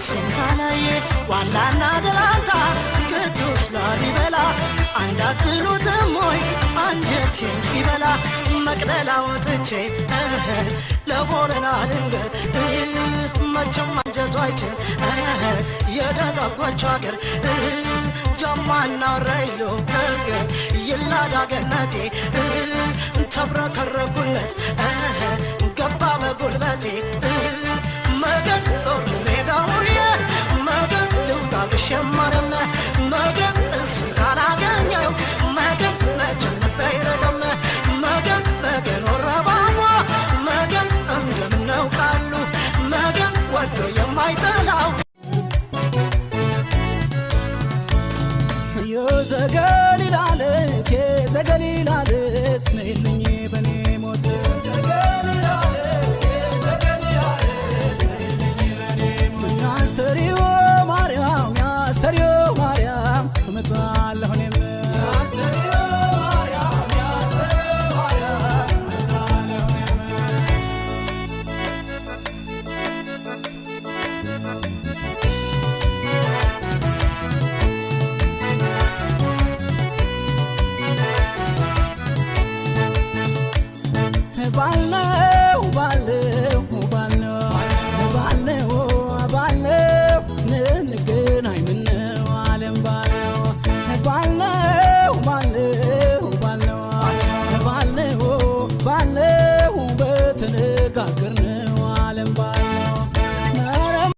ሱናናዬ ዋላና ደላንታ ቅዱስ ላሊበላ አንዳትሉትም ወይ አንጀቴን ሲበላ መቅደላ ወጥቼ ለቦረና ልንገር መቼም አንጀቱ አይችል የደጋጓቸው አገር ጀማና ረይሎ ይላዳ ገነቴ ተብረከረኩለት ገባ በጉልበቴ መገን ጦር ሜዳውየ መገን ልውጣ ብሸመረም መገን እሱ ካላገኘው መገን መቼም በይረገም መገን መገን ወረባሞ መገን እንደምነው ቃሉ መገን ወዶ የማይጠላው የዘገሊላለት የዘገሊላለት ነይልኝ በኔ ሞት ዘገሊላለት የዘገሊላለት ነይልኝ በኔ ሞት አስተሪው